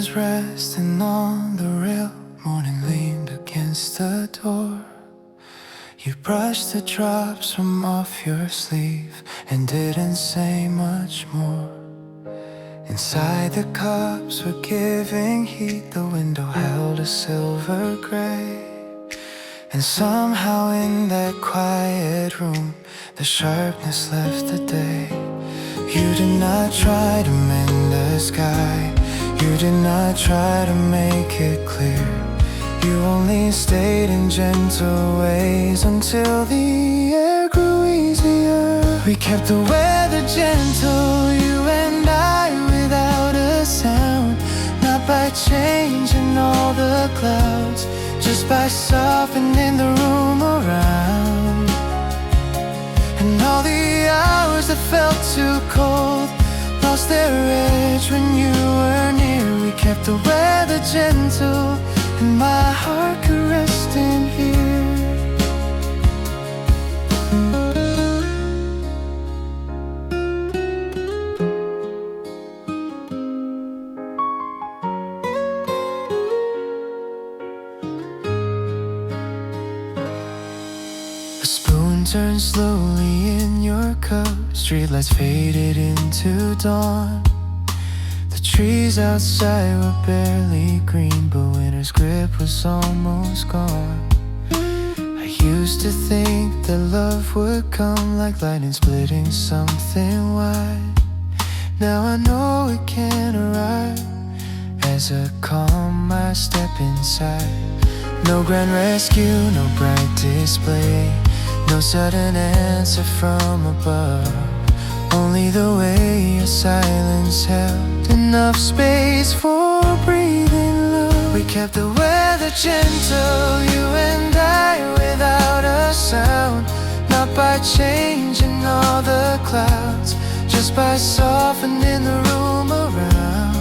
was resting on the rail, morning leaned against the door. You brushed the drops from off your sleeve and didn't say much more. Inside the cups were giving heat, the window held a silver gray. And somehow in that quiet room, the sharpness left the day. You did not try to mend the sky, you did not try to make it clear. You only stayed in gentle ways until the air grew easier. We kept the weather gentle, you and I, without a sound. Not by changing all the clouds, just by softening the room around. And all the hours that felt too cold lost their edge when you were near. We kept the weather gentle, and my heart could rest in here. A spoon turned slowly in your cup, streetlights faded into dawn. The trees outside were barely green, but winter's grip was almost gone. I used to think that love would come like lightning splitting something wide. Now I know it can arrive as a calm I step inside. No grand rescue, no bright display, no sudden answer from above. Only the way your silence held enough space for breathing love. We kept the weather gentle, you and I, without a sound. Not by changing all the clouds, just by softening the room around.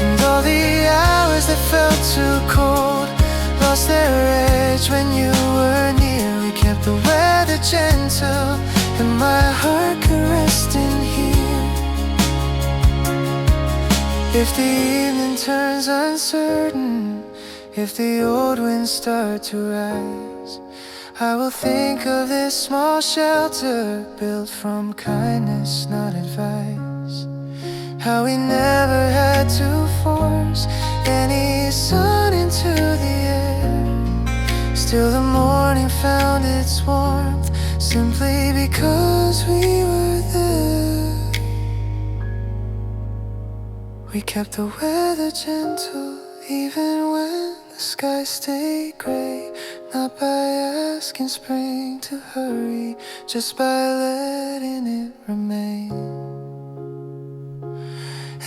And all the hours that felt too cold lost their edge when you were near. We kept the weather gentle, and my heart could rest in here. If the evening turns uncertain, if the old winds start to rise, I will think of this small shelter built from kindness, not advice. How we never had to force any sun into the air. Still the morning found its warmth simply because we were there. We kept the weather gentle even when the sky stayed gray. Not by asking spring to hurry, just by letting it remain.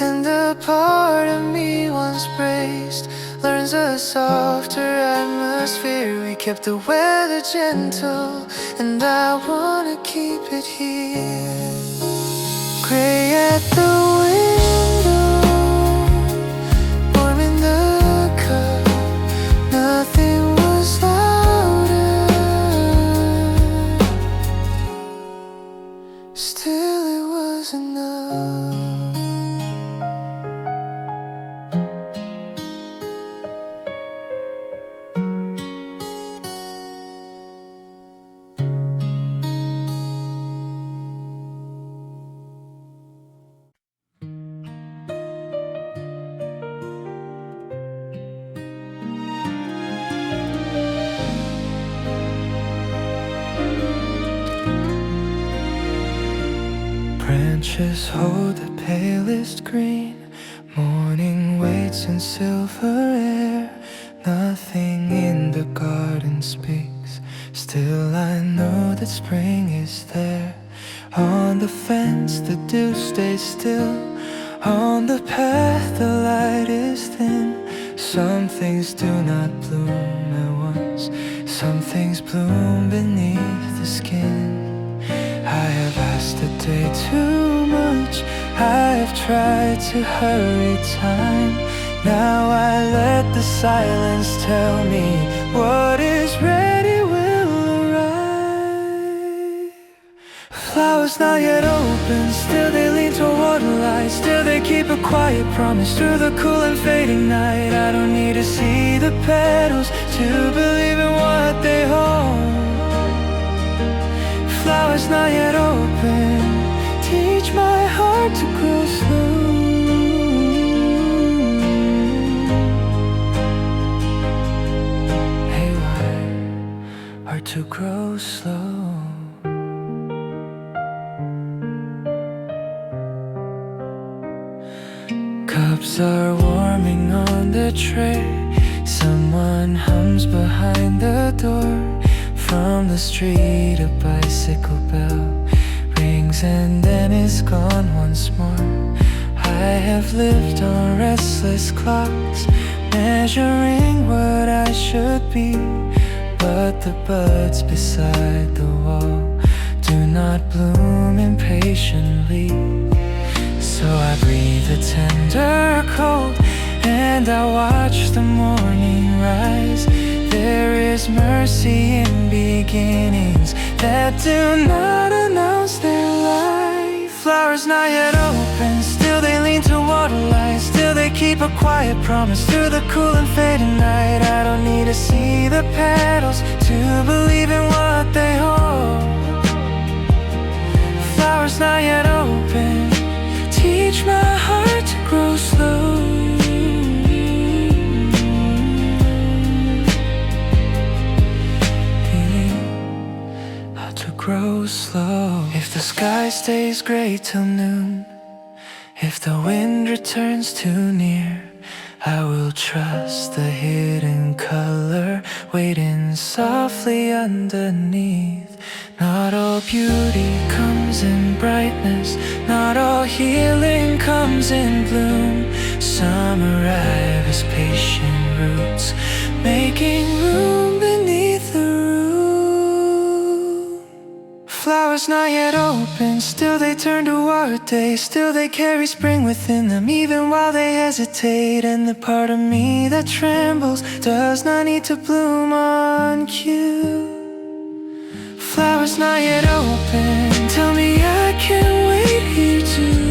And a part of me once braced learns a softer atmosphere. We kept the weather gentle, and I wanna keep it here. Gray at the window, warm in the cup, nothing was louder. Still it was enough. Branches hold the palest green, morning waits in silver air. Nothing in the garden speaks, still I know that spring is there. On the fence the dew stays still, on the path the light is thin. Some things do not bloom at once, some things bloom beneath the skin. I have asked the day too much, I have tried to hurry time. Now I let the silence tell me what is ready will arrive. Flowers not yet open, still they lean toward light. light, still they keep a quiet promise through the cool and fading night. I don't need to see the petals to believe in what they hold. Flowers not yet open, teach my heart to grow slow. Hard to grow slow. Cups are warming on the tray. Someone hums behind the door. From the street a bicycle bell rings and then is gone once more. I have lived on restless clocks, measuring what I should be. But the buds beside the wall do not bloom impatiently. So I breathe a tender cold and I watch the morning rise. There is mercy in beginnings that do not announce their life. Flowers not yet open, still they lean toward a light. Still they keep a quiet promise through the cool and fading night. I don't need to see the petals to believe in what they hold. Flowers not yet open, teach my heart to grow slow. How to grow slow. If the sky stays gray till noon, if the wind returns too near, I will trust the hidden color waiting softly underneath. Not all beauty comes in brightness, not all healing comes in bloom. Some arrive as patient roots, making room beneath the room. Flowers not yet open, still they turn toward day. Still they carry spring within them, even while they hesitate. And the part of me that trembles does not need to bloom on cue. Flowers not yet open, tell me I can wait here too.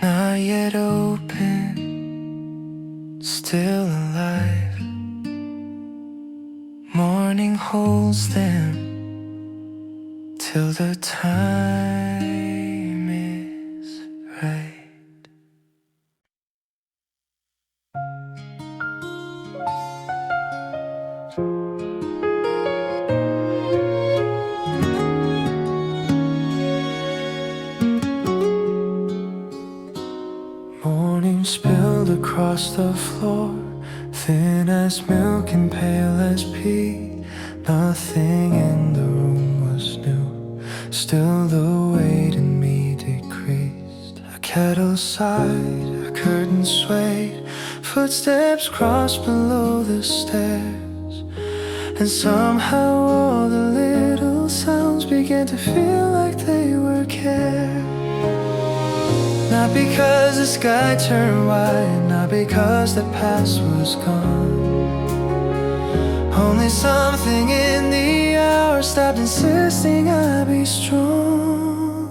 Not yet open, still alive. Morning holds them till the time is right. Morning spilled across the floor, thin as milk and pale as pea. Nothing in the room was new, still the weight in me decreased. A kettle sighed, a curtain swayed, footsteps crossed below the stairs. And somehow all the little sounds began to feel like they were care. Not because the sky turned white, not because the past was gone. Only something in the hour stopped insisting I be strong.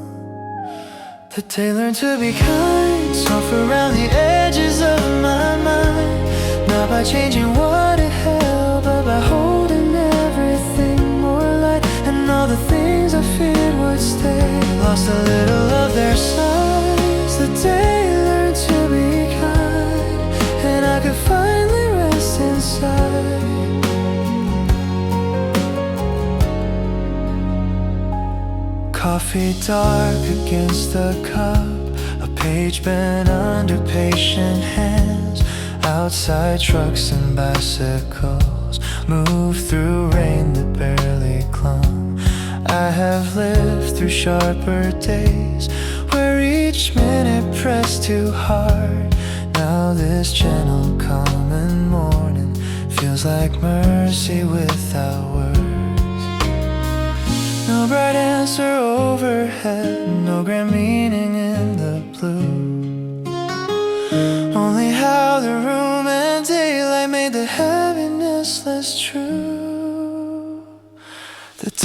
The day learned to be kind, soft around the edges of my mind. Not by changing what it held, but by holding everything more light. And all the things I feared would stay lost a little of their size. The day learned to be kind, and I could finally rest inside. Coffee dark against the cup, a page bent under patient hands. Outside trucks and bicycles move through rain that barely clung. I have lived through sharper days where each minute pressed too hard. Now this gentle common morning feels like mercy without words. No bright answer overhead, no grand meaning in the blue. Only how the room and daylight made the heaviness less true.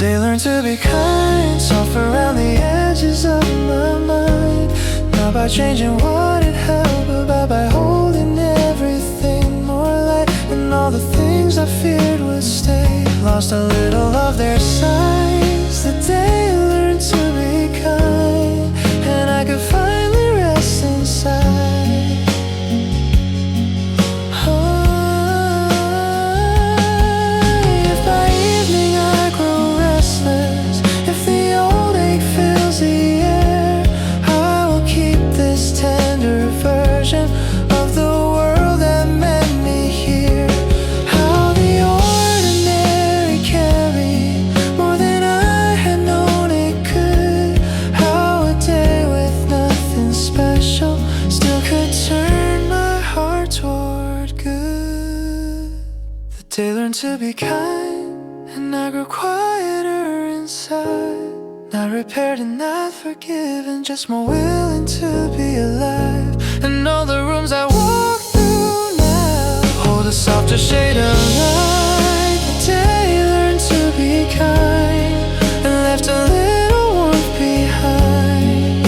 day learned to be kind, soft around the edges of my mind. Not by changing what it held, but by holding everything more light. And all the things I feared would stay, lost a little of their size. The day I learned to be kind, and I could finally rest inside. If by evening I grow restless, if the old ache fills the air, I will keep this tender version of the world that met me here. How the ordinary carried more than I had known it could. How a day with nothing special still could turn my heart toward good. The day learned to be kind, and I grew quieter inside. Not repaired and not forgiven, just more willing to be alive. And all the rooms I walk through now hold a softer shade of light. The day learned to be kind, and left a little warmth behind.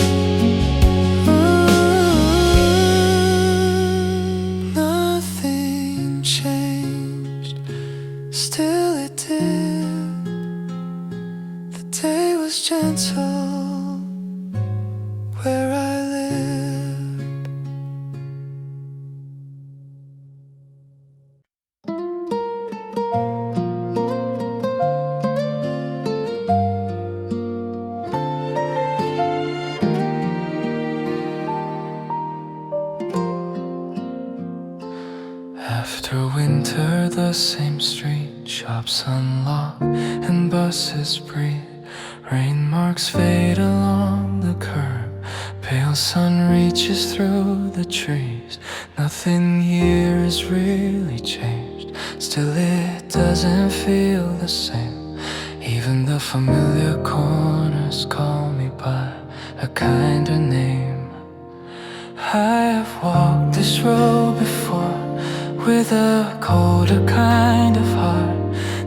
Nothing changed, still it did. The day was gentle where I live. After winter, the same street, shops unlock and buses breathe. Rain marks fade along the curb, pale sun reaches through the trees. Nothing here has really changed, still it doesn't feel the same. Even the familiar corners call me by a kinder name. I have walked this road before with a colder kind of heart.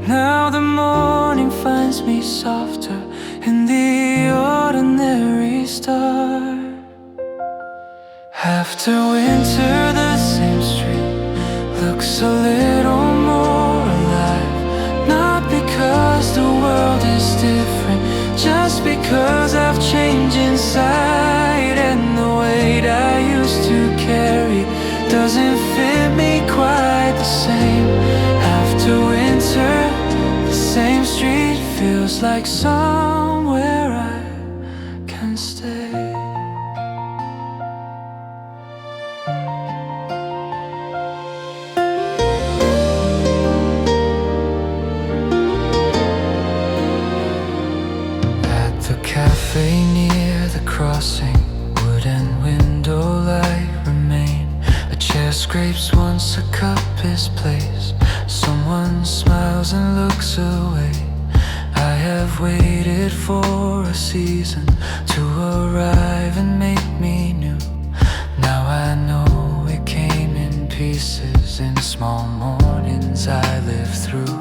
Now the morning finds me softer in the ordinary start. After winter, the same street looks a little more alive. Not because the world is different, just because I've changed inside. And the weight I used to carry doesn't fit me quite the same. After winter, the same street feels like somewhere I can stay. At the cafe near the crossing, wood and window light remain. A chair scrapes once a cup is placed. Someone smiles and looks away. I have waited for a season to arrive and make me new. Now I know it came in pieces, in small mornings I lived through.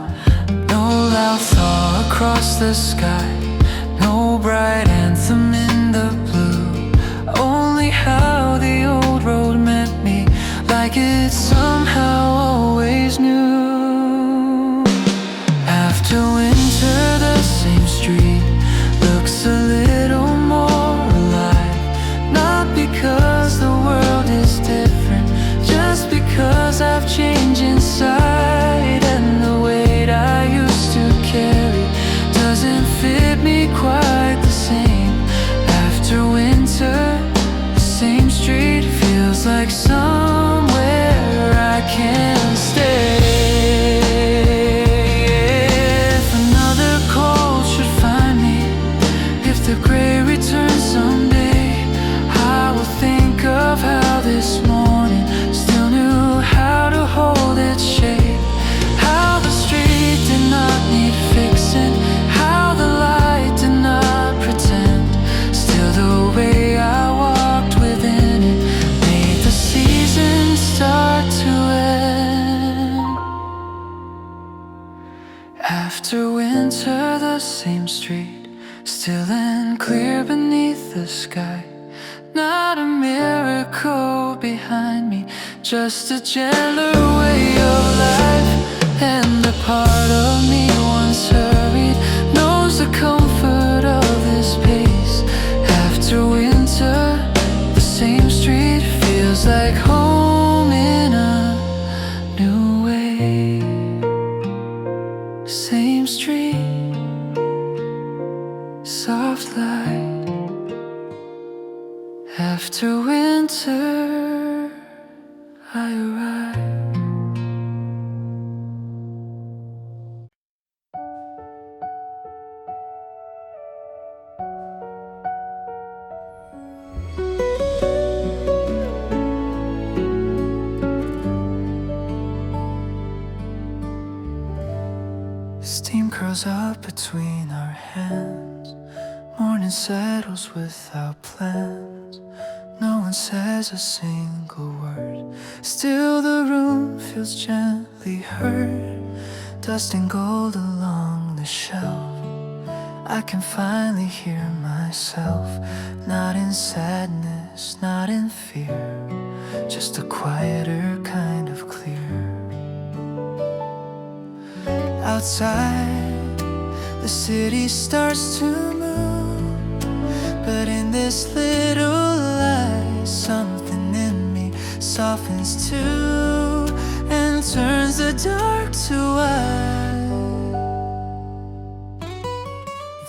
No loud thaw across the sky, no bright anthem in the blue. Only how the old road met me, like it somehow always knew. After winter, the same street looks a little more alive. Not because the world is different, just because I've changed inside. And the weight I used to carry doesn't fit me quite the same. the same street, still and clear beneath the sky. Not a miracle behind me, just a gentler way of life. And a part of me once hurried knows the comfort of this pace. After winter, the same street feels like home in a new way. Same street, soft light. After winter, I arrive. Steam curls up between our hands. Morning settles without plans. No one says a single word. Still the room feels gently hurt. Dust and gold along the shelf. I can finally hear myself. Not in sadness, not in fear, just a quieter kind of clear. Outside, the city starts to move, but in this little light, something in me softens too, and turns the dark to white.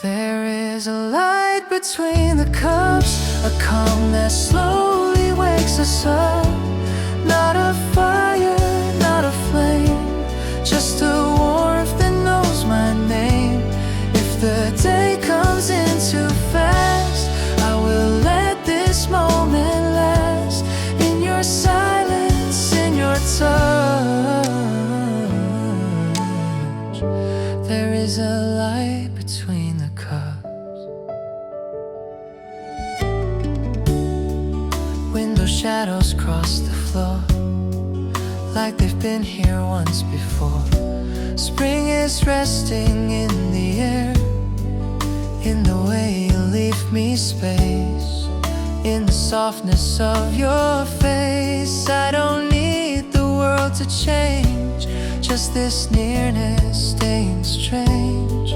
There is a light between the cups, a calm that slowly wakes us up. Not a fire, not a flame, just a warmth that knows my name. If the day comes in too fast, I will let this moment last. In your silence, in your touch, there is a light between the cups. Window shadows cross the floor, like they've been here once before. Spring is resting in the air, in the way you leave me space, in the softness of your face. I don't need the world to change, just this nearness staying strange.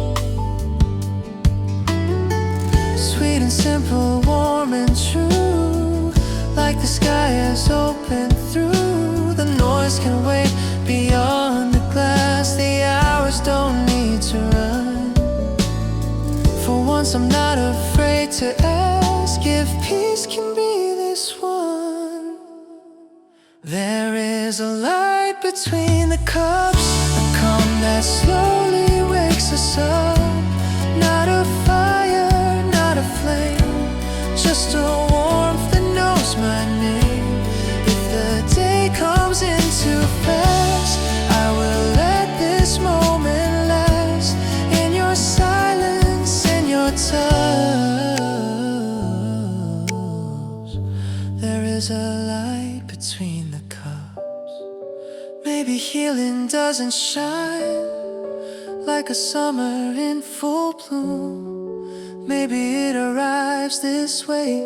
Sweet and simple, warm and true, like the sky has opened through. The noise can wait beyond the glass. The hours don't need to run. For once I'm not afraid to ask if peace can be this one. There is a light between the cups, a calm that slowly wakes us up. Not a fire, not a flame, just a warmth that knows my name. If the day comes in too fast, I will let this moment last. In your silence, in your touch, there is a light between the cups. Maybe healing doesn't shine like a summer in full bloom. Maybe it arrives this way,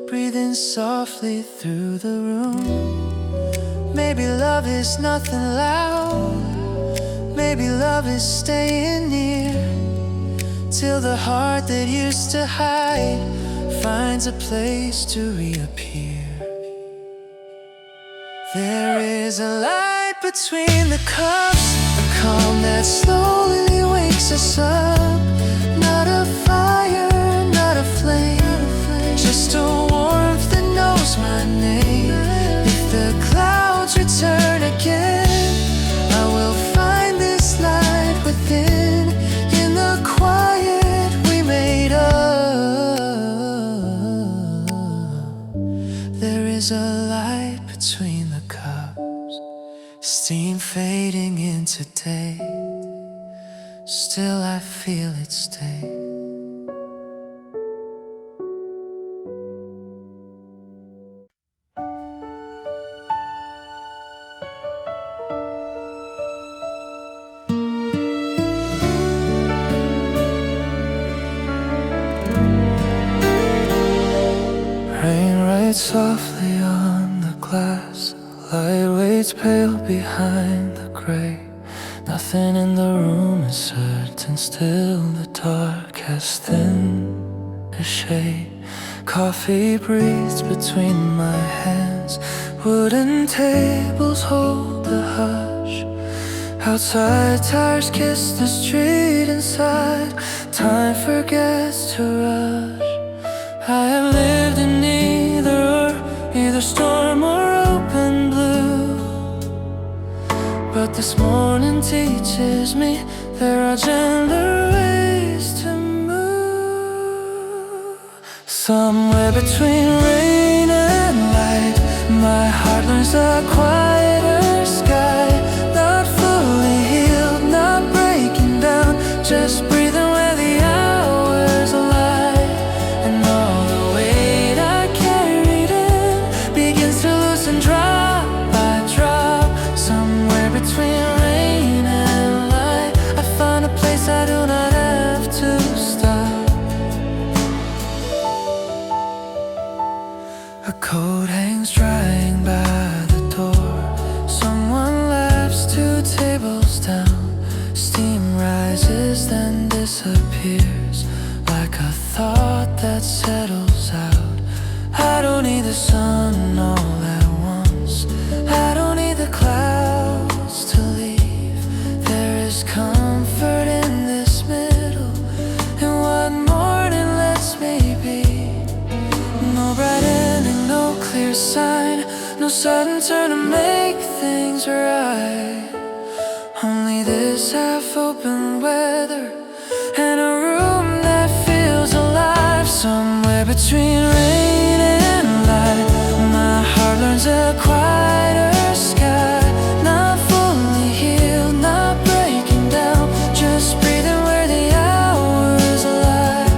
breathing softly through the room. Maybe love is nothing loud, maybe love is staying near, till the heart that used to hide finds a place to reappear. There is a light between the cups, a calm that slowly wakes us up. Not a fire, not a flame, just a warmth that knows my name. If the clouds return again, I will find this light within. In the quiet we made up, there is a light between the cups. Steam fading into day, still I feel it stay. waits softly on the glass. Light waits pale behind the gray. Nothing in the room is certain, still the dark has thinned a shade. Coffee breathes between my hands. Wooden tables hold the hush. Outside tires kiss the street. Inside time forgets to rush. I have lived in either storm or open blue, but this morning teaches me there are gentler ways to move. Somewhere between rain and light, my heart learns a quieter sky. Not fully healed, not breaking down, just breathing where the hours lie. And all the weight I carried in begins to loosen drop by drop. Somewhere between rain and light, I find a place I do not have to stop. A coat hangs drying by the door. Someone laughs 2 tables down. Steam rises then disappears like a thought that settles out. I don't need the sun all at once. I don't need the clouds to leave. There is comfort in this middle, and what morning lets me be. No bright ending, no clear sign, no sudden turn to make things right. Only this half-open weather and a room that feels alive. Somewhere between rain and light, my heart learns a quieter sky. Not fully healed, not breaking down, just breathing where the hours lie.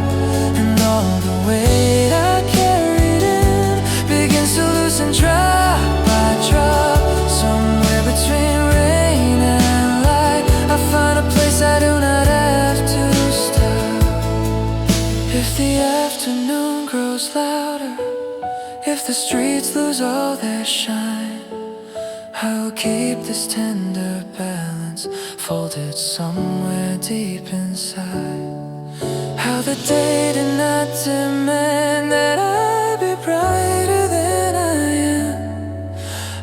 And all the weight I carried in begins to loosen drop by drop. Somewhere between rain and light, I find a place I do not have to stop. If the afternoon grows louder, if the streets lose all their shine, I will keep this tender balance folded somewhere deep inside. How the day did not demand that I be brighter than I am.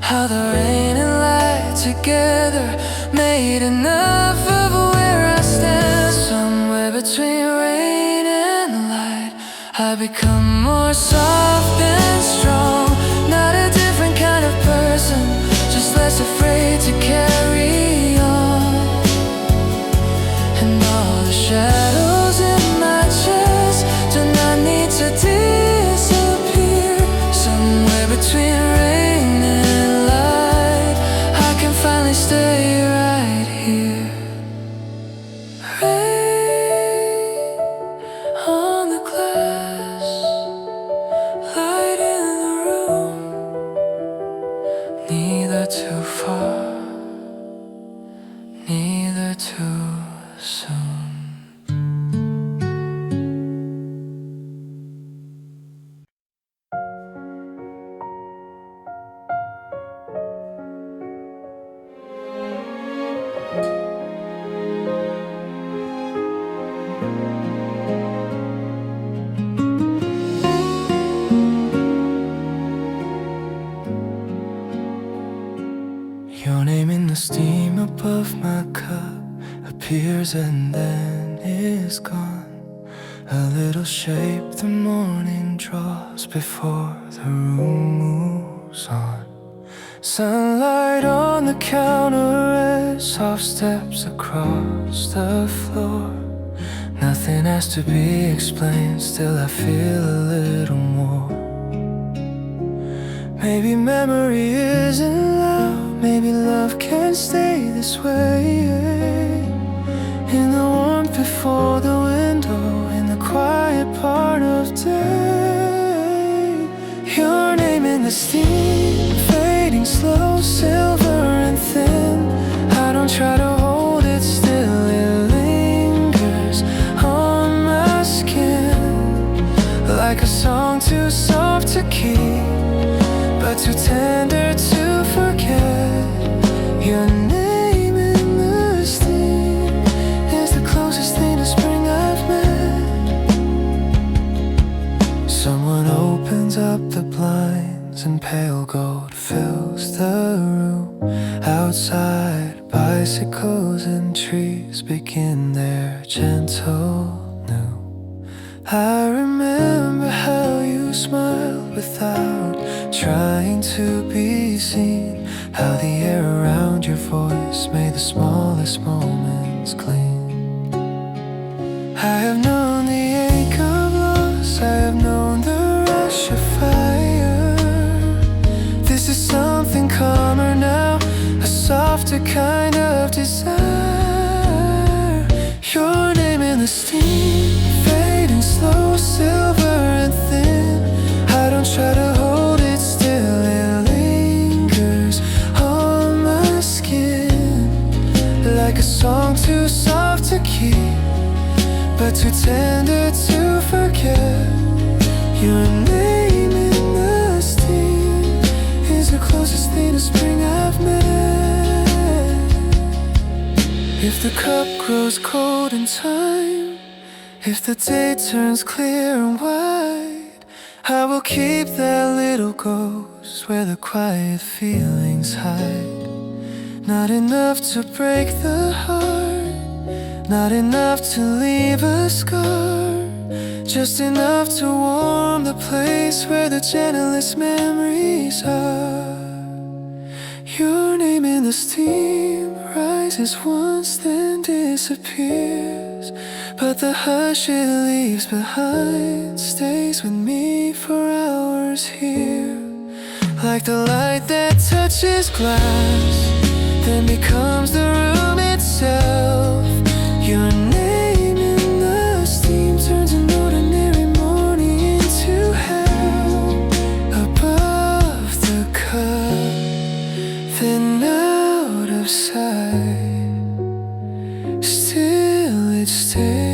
How the rain and light together made enough of where I stand. Somewhere between rain and light, I become more soft and strong. Not a different kind of person, just less afraid to carry on. And all the shadows in my chest do not need to disappear. Somewhere between rain and light, I can finally stay right here. Rain on the glass, light in the room, neither too far, neither too soon. Your name in the steam above my cup appears and then is gone. A little shape the morning draws before the room moves on. Sunlight on the counter as soft steps across the floor. Nothing has to be explained, still I feel a little more. Maybe memory isn't loud, maybe love can't stay this way. In the warmth before the window, in the quiet part of day. Your name in the steam, fading slow, silver and thin. I don't try to hold it still, it lingers on my skin. Like a song too soft to keep but too tender to forget. Your name in the steam is the closest thing to spring I've met. Someone opens up the blinds and pale gold fills the room. Outside, bicycles and trees begin their gentle noon. I remember how you smiled without trying to be seen, how the air around your voice made the smallest moments clean. I have known the ache of loss, I have known the rush of fire. This is something calmer now, a softer kind of desire. Your name in the steam, fading slow, silver and thin. I don't try to hold it still, it lingers on my skin, like a song too soft to keep, but too tender to forget. Your name in the steam is the closest thing to spring I've met. If the cup grows cold in time, if the day turns clear and wide, I will keep that little ghost where the quiet feelings hide. Not enough to break the heart, not enough to leave a scar, just enough to warm the place where the gentlest memories are. Your name in the steam rises once then disappears, but the hush it leaves behind stays with me for hours here. Like the light that touches glass, then becomes the room itself. Your name in the steam turns an ordinary morning into hell. Above the cup, then out of sight, still it stays.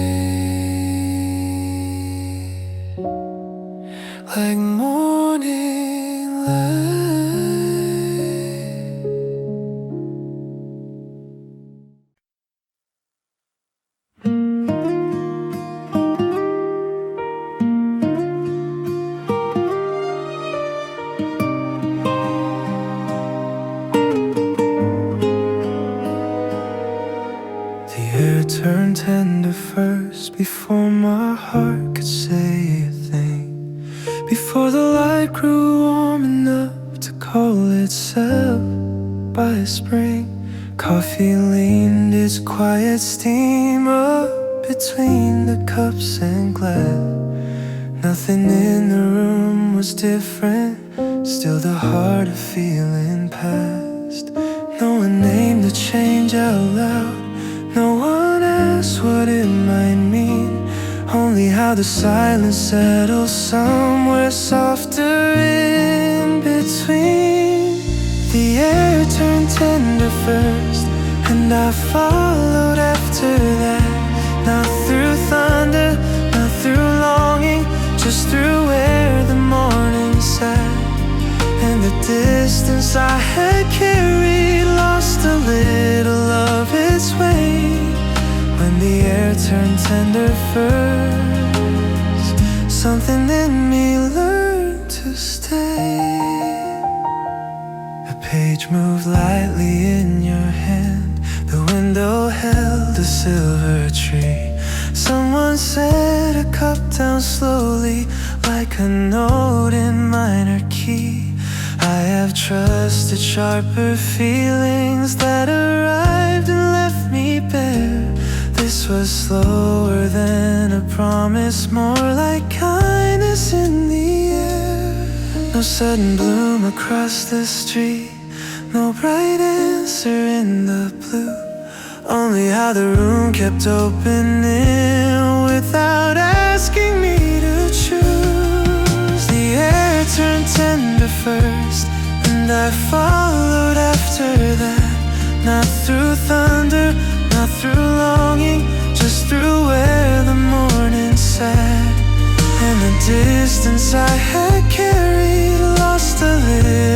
Like morning light. The air turned tender first before my heart could say a thing. Before the light grew warm enough to call itself by spring, coffee leaned its quiet steam up between the cups and glass. Nothing in the room was different, still the heart of feeling passed. No one named the change out loud, no one asked what it might mean, only how the silence settles somewhere softer in between. The air turned tender first, and I followed after that. Not through thunder, not through longing, just through where the morning sat. And the distance I had carried lost a little of its weight when the air turned tender first. Something in me learned to stay. A page moved lightly in your hand, the window held a silver tree. Someone set a cup down slowly, like a note in minor key. I have trusted sharper feelings that arrived and left me bare. This was slower than a promise, more like kindness in the air. No sudden bloom across the street, no bright answer in the blue, only how the room kept opening without asking me to choose. The air turned tender first, and I followed after that. Not through thunder, not through longing, just through where the morning sat. And the distance I had carried lost a little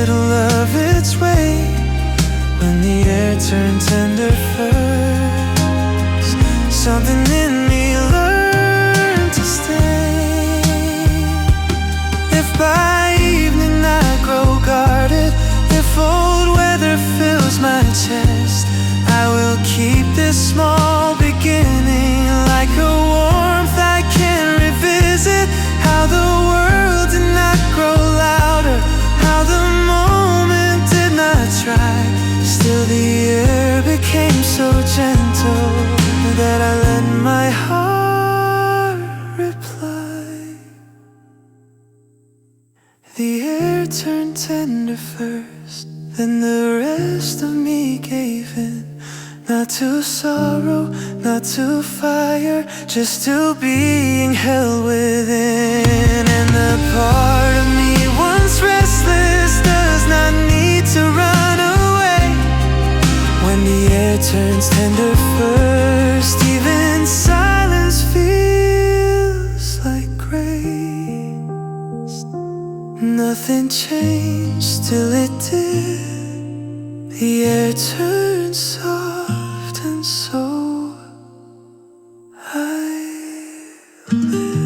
The air turned tender first, then the rest of me gave in. Not to sorrow, not to fire, just to being held within. And the part of me once restless does not need to run away. When the air turns tender first, even silence feels like grace. Nothing changed till it did. The air turned soft and so I live.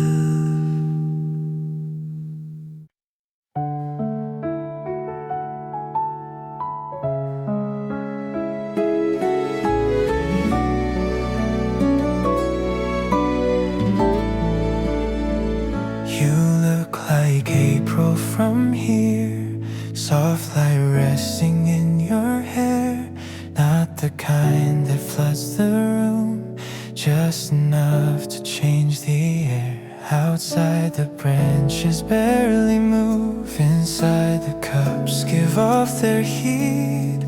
You look like April from here, soft light resting in your hair. Not the kind that floods the room, just enough to change the air. Outside the branches barely move, inside the cups give off their heat.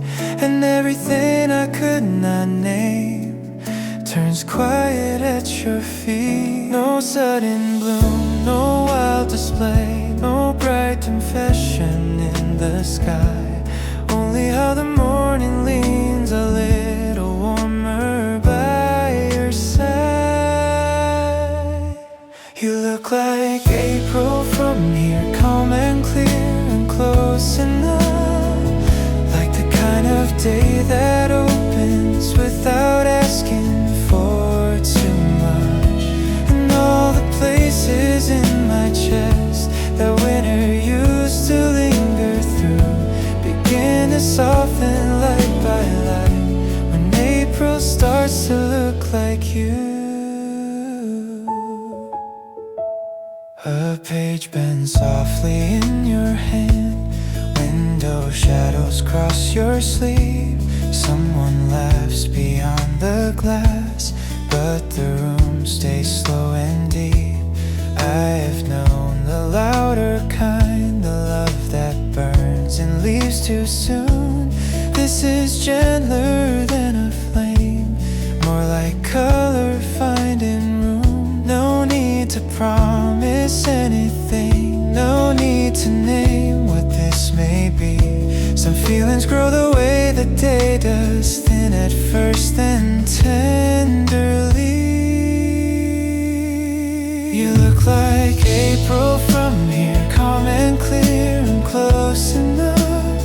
And everything I could not name turns quiet at your feet. No sudden bloom, no wild display, no bright confession in the sky. Only how the morning leans a little warmer by your side. You look like April from here, calm and clear and close enough. Like the kind of day that opens without asking for too much. And all the places in my chest that winter used to linger through begin to soften light by light when April starts to look like you. A page bends softly in your hand, window shadows cross your sleeve. Someone laughs beyond the glass, but the room stays slow and deep. I've known the louder kind, the love that burns and leaves too soon. This is gentler than a flame, more like color finding room. No need to promise anything, no need to name what this may be. Some feelings grow the way the day does, thin at first then tenderly. You look like April from here, calm and clear and close enough.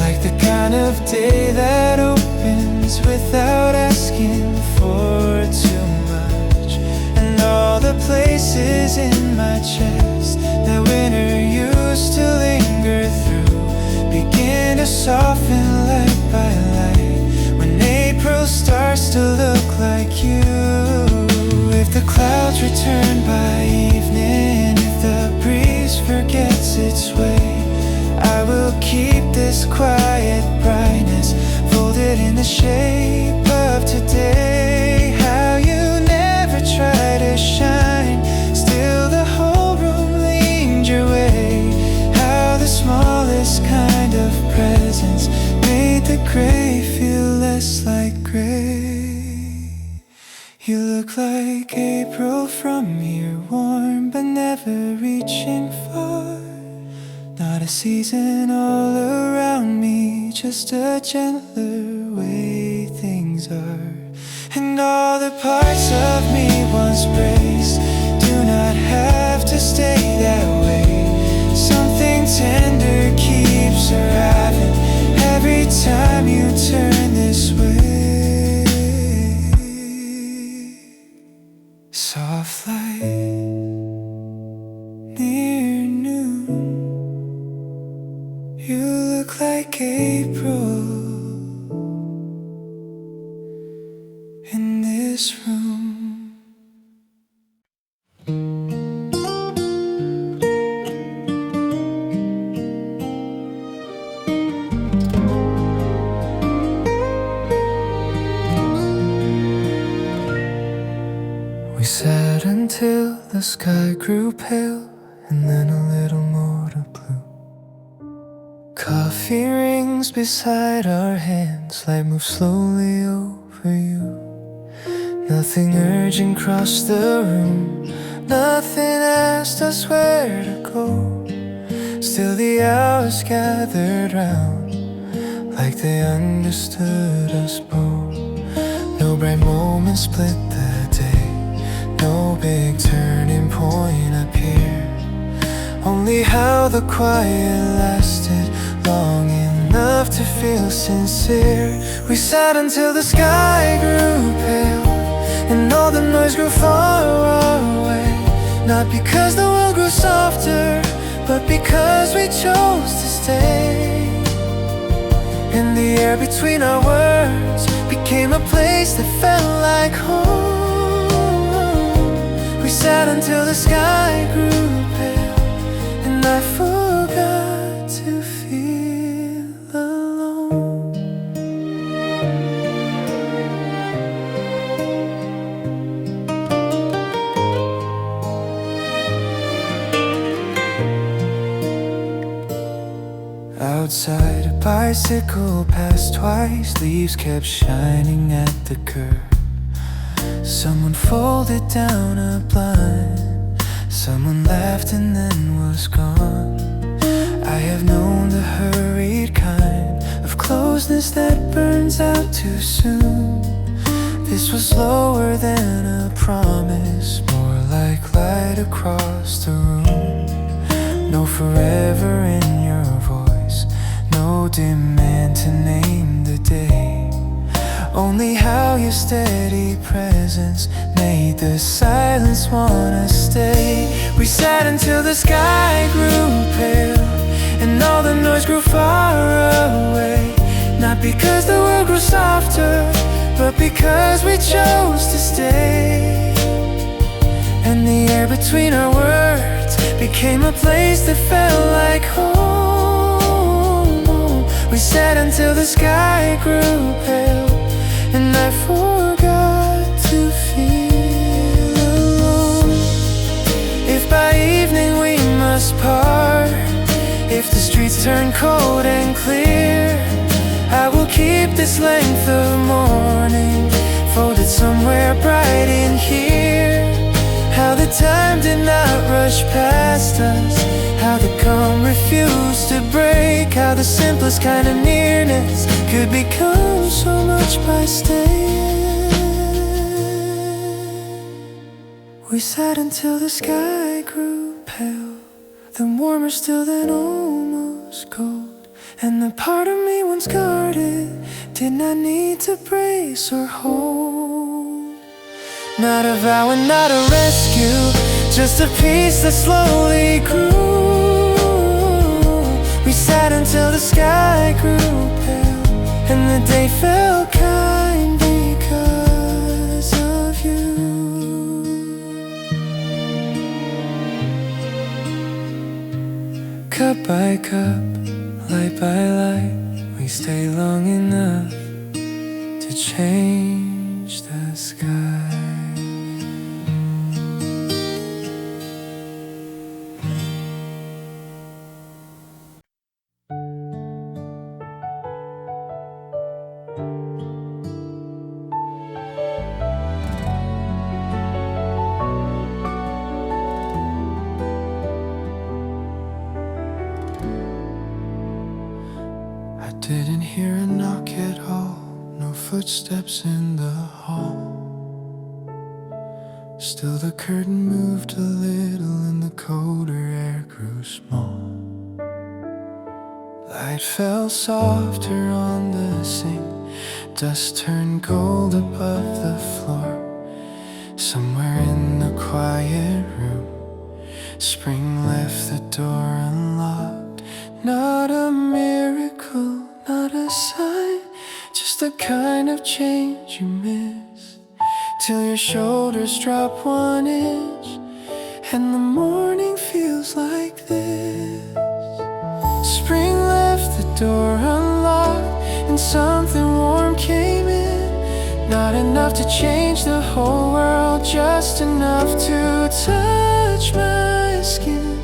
Like the kind of day that opens without asking for too much. And all the places in my chest that winter used to linger through begin to soften light by light when April starts to look like you. If the clouds return by evening, if the breeze forgets its way, I will keep this quiet brightness folded in the shape of today. How you never try to shine, still the whole room leaned your way. How the smallest kind of presence made the gray feel less like gray. You look like April from here, warm but never reaching far. Not a season all around me, just a gentler way things are. And all the parts of me once braced do not have to stay that way. Something tender keeps arriving every time you turn this way. Soft light near noon, you look like April in this room. We sat until the sky grew pale and then a little more to blue. Coffee rings beside our hands, light moves slowly over you. Nothing urgent crossed the room, nothing asked us where to go. Still the hours gathered round, like they understood us both. No bright moment split the day, no big turning point appeared. Only how the quiet lasted long enough to feel sincere. We sat until the sky grew pale and all the noise grew far away. Not because the world grew softer, but because we chose to stay. And the air between our words became a place that felt like home. We sat until the sky grew pale and I forgot to feel alone. Outside, a bicycle passed twice, leaves kept shining at the curb. Someone folded down a blind, someone laughed and then was gone. I have known the hurried kind of closeness that burns out too soon. This was slower than a promise, more like light across the room. No forever in your voice, no demand to name the day. Only how your steady presence made the silence wanna stay. We sat until the sky grew pale and all the noise grew far away. Not because the world grew softer, but because we chose to stay. And the air between our words became a place that felt like home. We sat until the sky grew pale and I forgot to feel alone. If by evening we must part, if the streets turn cold and clear, I will keep this length of morning folded somewhere bright in here. How the time did not rush past us, how the calm refused to break, how the simplest kind of nearness could become so much by staying. We sat until the sky grew pale, then warmer still, then almost cold. And the part of me once guarded did not need to brace or hold. Not a vow and not a rescue, just a piece that slowly grew. We sat until the sky grew pale and the day felt kind because of you. Cup by cup, light by light, we stay long enough to change the sky. Didn't hear a knock at all, no footsteps in the hall. Still the curtain moved a little and the colder air grew small. Light fell softer on the sink, dust turned gold above the floor. Somewhere in the quiet room, spring left the door unlocked. Not a miracle, not a sign, just the kind of change you miss, till your shoulders drop 1 inch and the morning feels like this. Spring left the door unlocked and something warm came in. Not enough to change the whole world, just enough to touch my skin.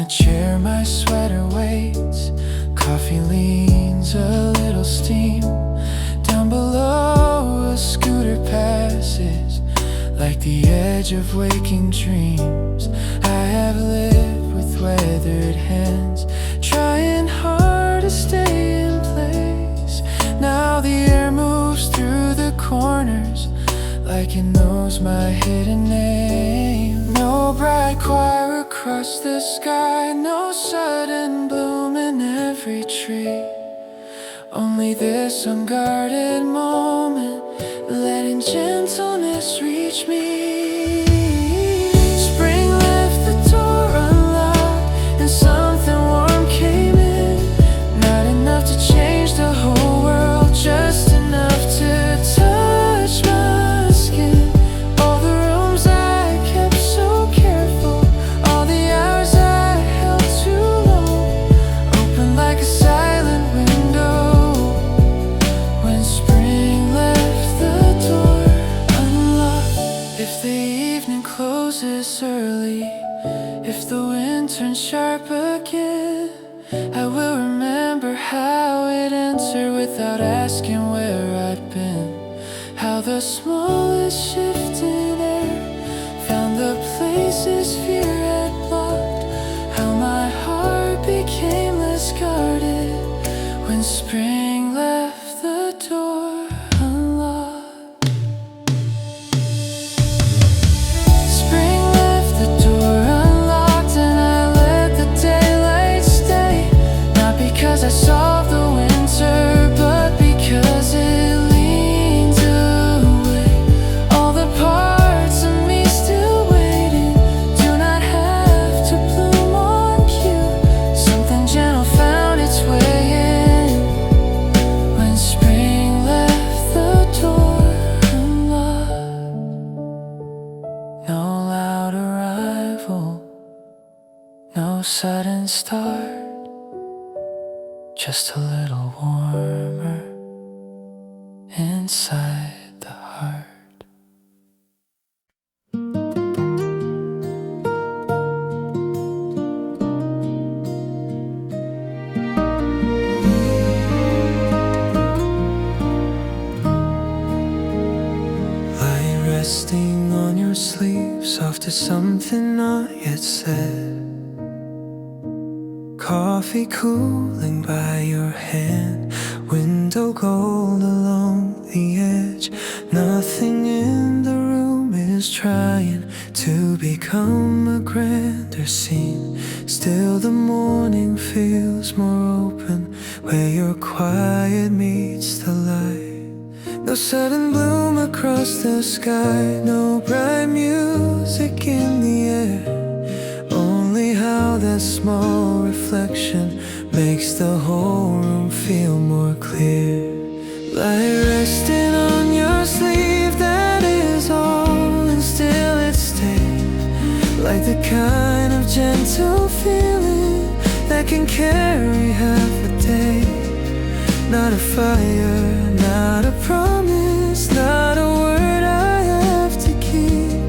a chair my sweater waits. Coffee leans, a little steam. Down below a scooter passes, like the edge of waking dreams. I have lived with weathered hands, trying hard to stay in place. Now the air moves through the corners, like it knows my hidden name. No bright choir across the sky, no sudden bloom in every tree. Only this unguarded moment, letting gentleness reach me. Spring left the door unlocked, and something warm came in. Not enough to change the whole world, just enough to touch my skin. All the rooms I kept so careful, all the hours I held too long, open like a silent window when spring left the door unlocked. If the evening closes early, if the wind turns sharp again, I will remember how it entered without asking where I'd been. How the smallest shift in air found the places fear had blocked. How my heart became less guarded when spring left the door unlocked. Spring left the door unlocked, and I let the daylight stay. Not because I solved the winter, but because it leaned away. All the parts of me still waiting do not have to bloom on cue. Something gentle found its way in when spring left the door unlocked. No loud arrival, no sudden start, just a little warmer inside the heart. Lie resting on your sleeve, soft as something not yet said. Coffee cooling by your hand, window gold along the edge. Nothing in the room is trying to become a grander scene. Still the morning feels more open where your quiet meets the light. No sudden bloom across the sky, no bright music in the air. Only how that small reflection makes the whole room feel more clear. Lie resting on your sleeve, that is all, and still it stays. Like the kind of gentle feeling that can carry half a day. Not a fire, not a promise, not a word I have to keep.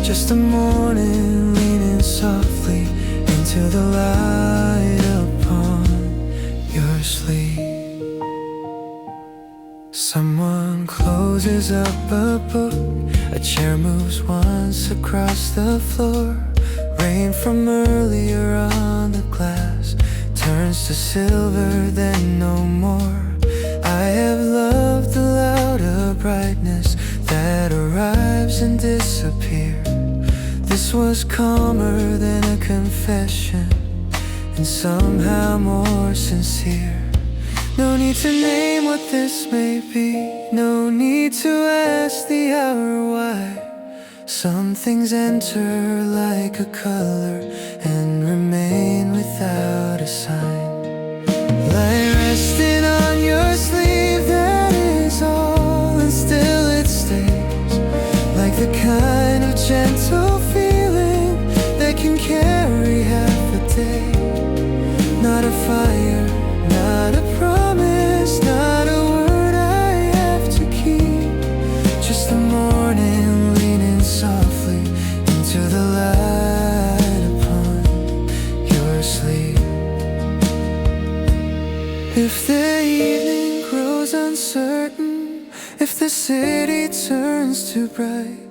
Just a morning leaning softly into the light upon your sleep. Someone closes up a book, a chair moves once across the floor. Rain from earlier on the glass turns to silver, then no more. I have loved the louder brightness that arrives and disappears. This was calmer than a confession, and somehow more sincere. No need to name what this may be, no need to ask the hour why. Some things enter like a color and remain without a sign. Lie resting on your sleeve, that is all, and still it stays. Like the kind of gentle feeling that can carry half a day. Not a fire, not a promise, not a word I have to keep. Just the morning leaning softly into the light upon your city turns too bright,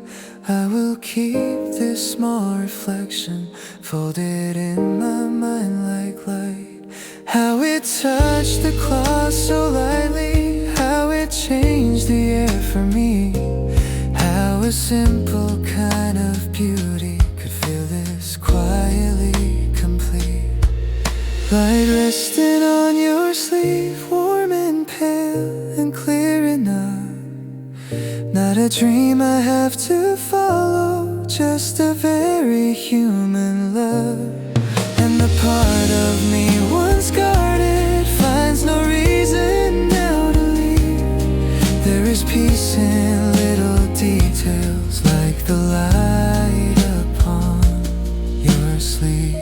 I will keep this small reflection folded in my mind like light. How it touched the cloth so lightly, how it changed the air for me. How a simple kind of beauty could feel this quietly complete. Light resting on your sleeve, warm and pale and clear enough. Not a dream I have to follow, just a very human love. And the part of me once guarded finds no reason now to leave. There is peace in little details, like the light upon your sleeve.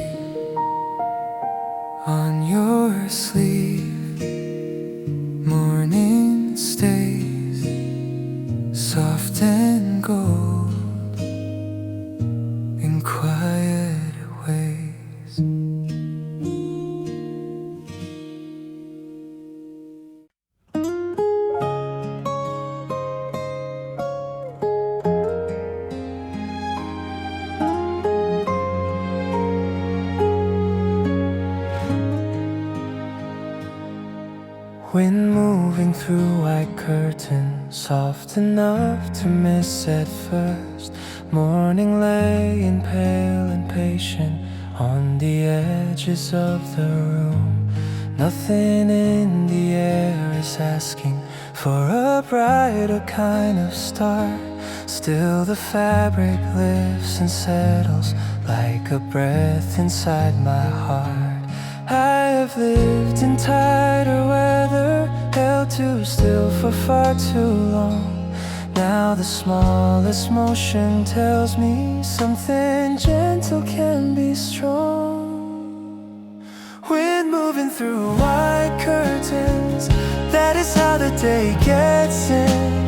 On your sleeve, morning stays soft and gold in quiet ways. Wind moving through white curtains, soft enough to miss at first. Morning laying pale and patient on the edges of the room. Nothing in the air is asking for a brighter kind of start. Still the fabric lifts and settles like a breath inside my heart. I have lived in tighter weather, held too still for far too long. Now the smallest motion tells me something gentle can be strong. Wind moving through white curtains, that is how the day gets in.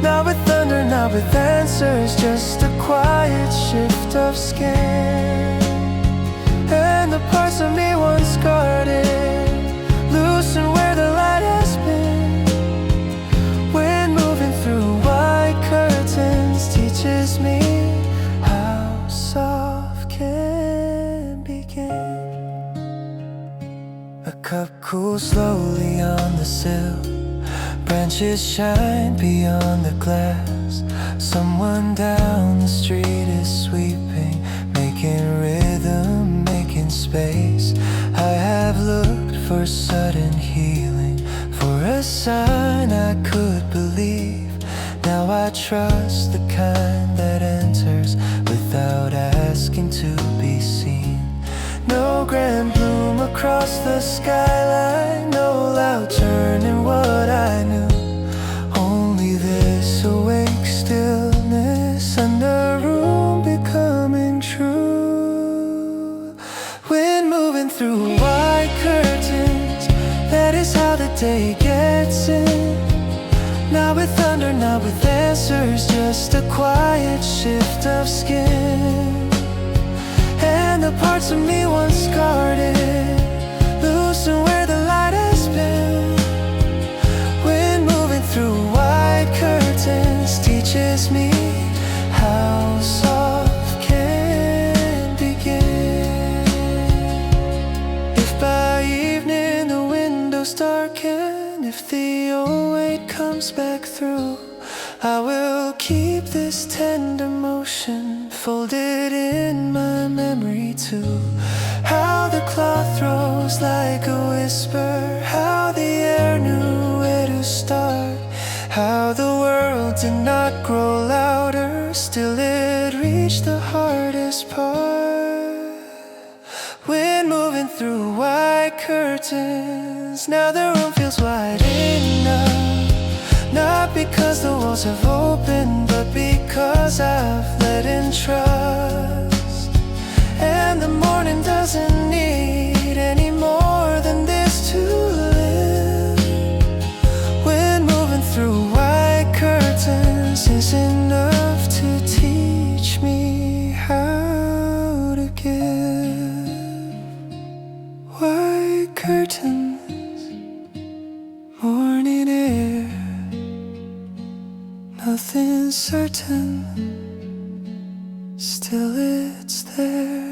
Not with thunder, not with answers, just a quiet shift of skin. And the parts of me once guarded loosen where the light has been. Wind moving through white curtains teaches me how soft can begin. A cup cools slowly on the sill, branches shine beyond the glass. Someone down the street is sweeping, making rhythm, making space. I have looked for sudden healing, for a sign I could believe. Now I trust the kind that enters without asking to be seen. No grand bloom across the skyline, no loud turning what I knew. Only this awake stillness and the room becoming true. Wind moving through white curtains, that is how the day gets in. Not with thunder, not with answers, just a quiet shift of skin. And the parts of me once guarded loosen where the light has been. Wind moving through white curtains teaches me how soft can begin. If by evening the windows darken, if the old weight comes back through, I will keep this tender motion folded in my memory too. How the cloth rose like a whisper, how the air knew where to start. How the world did not grow louder, still it reached the hardest part. Wind moving through white curtains, now the room feels wide enough. Not because the walls have opened, but because I've let in trust. And the morning doesn't need any more than this to live. Wind moving through white curtains is enough to teach me how to give. still it's there.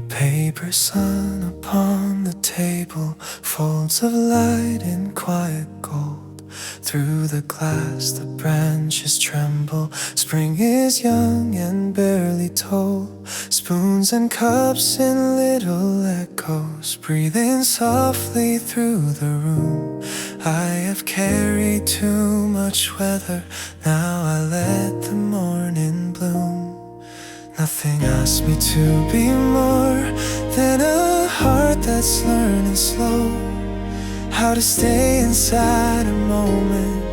Paper sun upon the table, folds of light in quiet gold. Through the glass the branches tremble. Spring is young and barely told. Spoons and cups in little echoes, breathing softly through the room. I have carried too much weather, now I let the morning bloom. Nothing asks me to be more than a heart that's learning slow how to stay inside a moment,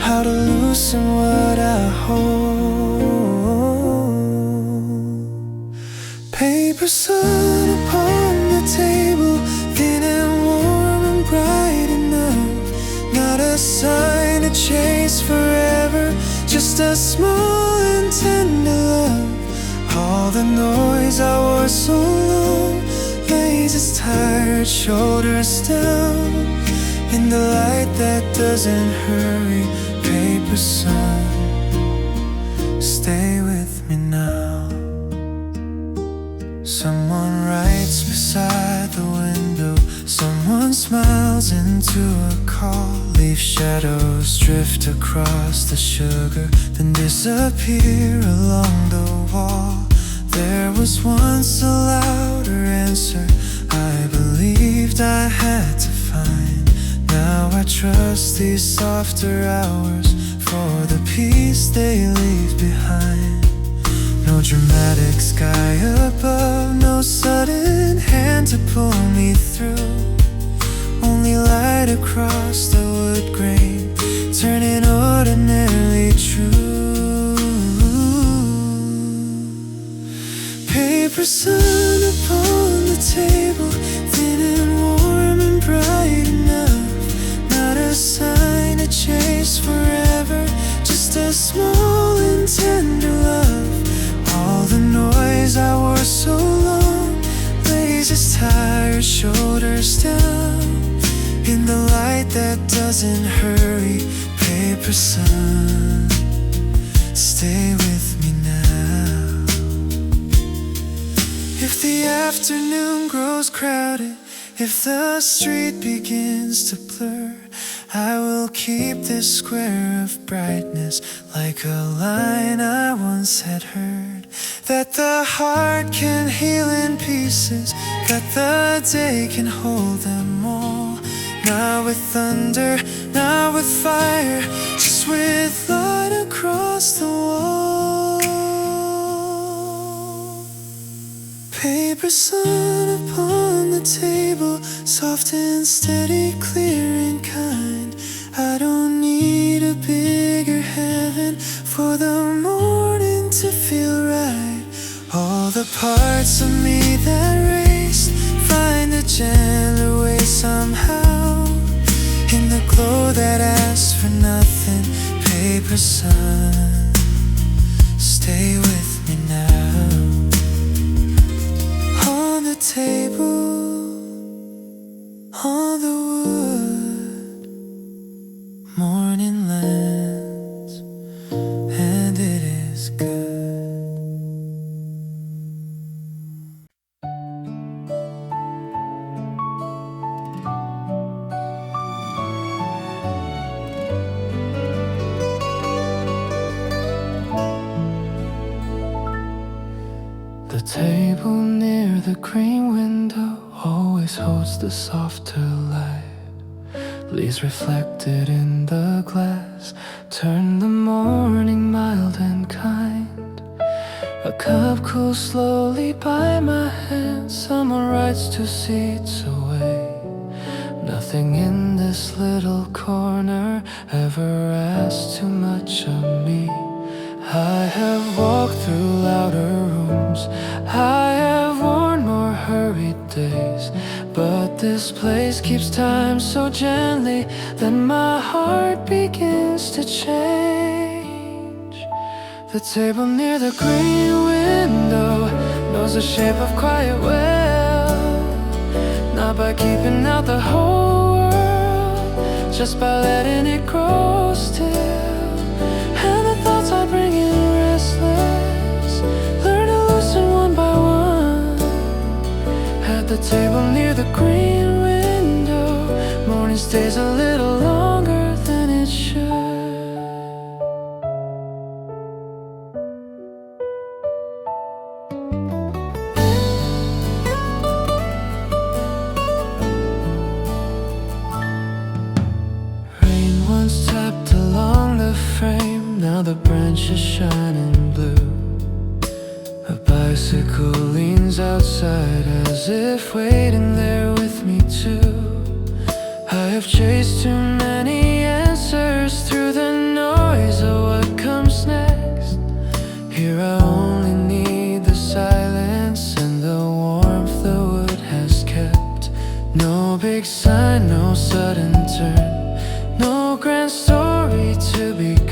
how to loosen what I hold. Paper sun upon the table, thin and warm and bright enough. Not a sign to chase forever, just a small and tender love. All the noise I wore so long lays its tired shoulders down in the light that doesn't hurry. Paper sun, stay with me now. Someone writes beside the window, someone smiles into a call. Leaf shadows drift across the sugar, then disappear along the wall. There was once a louder answer I believed I had to find. Now I trust these softer hours for the peace they leave behind. No dramatic sky above, no sudden hand to pull me through. Only light across the wood grain, turning ordinarily true. Paper sun upon the table, thin and warm and bright enough. Not a sign to chase forever, just a small and tender love. All the noise I wore so long lays its tired shoulders down in the light that doesn't hurry. Paper sun, stay with me now. If the afternoon grows crowded, if the street begins to blur, I will keep this square of brightness like a line I once had heard. That the heart can heal in pieces, that the day can hold them all. Not with thunder, not with fire, just with light across the wall. Paper sun upon the table, soft and steady, clear and kind. I don't need a bigger heaven for the morning to feel right. All the parts of me that raced find a gentler way somehow, in the glow that asks for nothing. Paper sun, stay with me now. On the table, on the wood, morning lands, and it is good. The table near the green window always holds the softer light. Leaves reflected in the glass turn the morning mild and kind. A cup cools slowly by my hand. Someone writes 2 seats away. Nothing in this little corner ever asks too much of me. I have walked through louder rooms, I have worn more hurried days, but this place keeps time so gently that my heart begins to change. The table near the green window knows the shape of quiet well, not by keeping out the whole world, just by letting it grow still. And the thoughts I bring in restless, learn to loosen one by one. At the table near the green window, morning stays a little longer than it should. Now the branches shining blue. A bicycle leans outside as if waiting there with me too. I have chased too many answers through the noise of what comes next. Here I only need the silence and the warmth the wood has kept. No big sign, no sudden turn, no grand story to become.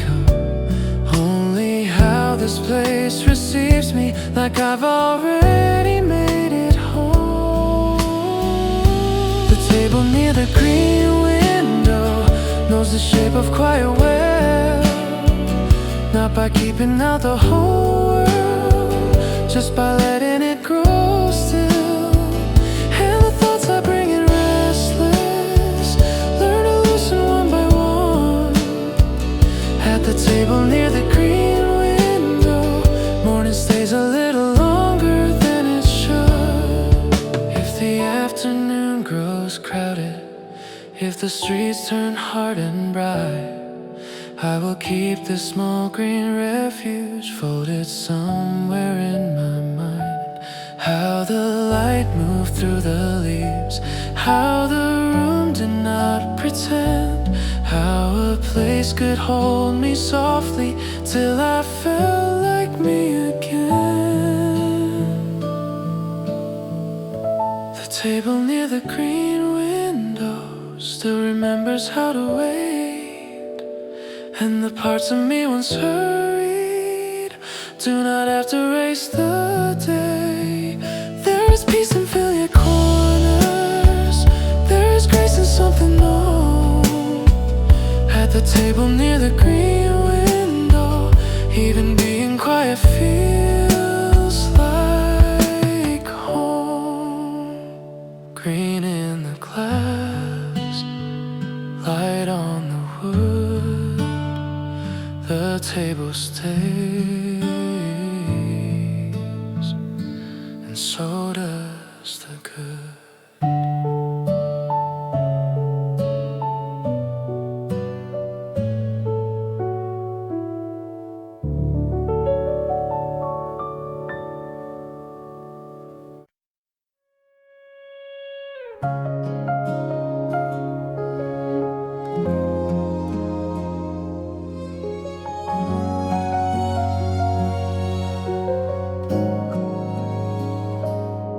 This place receives me like I've already made it home. The table near the green window knows the shape of quiet well, not by keeping out the whole world, just by letting it grow still. And the thoughts I bring in restless, learn to listen one by one. At the table near the green morning stays a little longer than it should. If the afternoon grows crowded, if the streets turn hard and bright, I will keep this small green refuge folded somewhere in my mind. How the light moved through the leaves, how the room did not pretend, how a place could hold me softly till I felt like me again. The table near the green window still remembers how to wait, and the parts of me once hurried do not have to race the day. There is peace in familiar corners, there is grace in something new. At the table near the green window, even being quiet feels like home. Green in the glass, light on the wood, the table stays, and so does the good.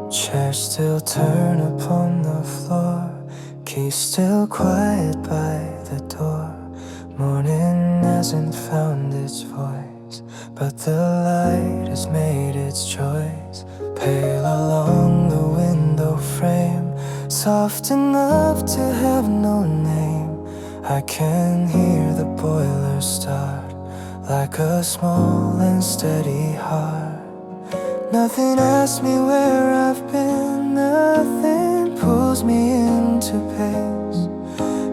Chairs still turn upon the floor, key still quiet by the door. Morning hasn't found its voice, but the light has made its choice. Pale along the window frame, soft enough to have no name. I can hear the boiler start, like a small and steady heart. Nothing asks me where I've been, nothing pulls me into pace.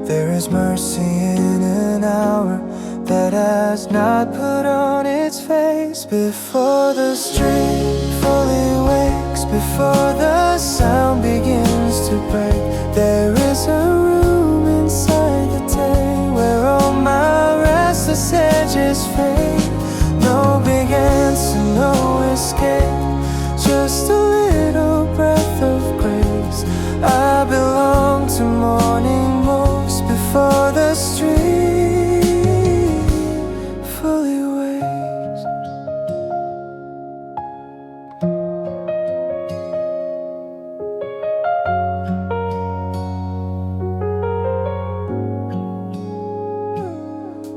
There is mercy in an hour that has not put on its face. Before the street fully wakes, before the sound begins to break, there is a room inside the day where all my restless edges fade. No big answer, no escape, just a little breath of grace. I belong to morning most before the street fully wakes.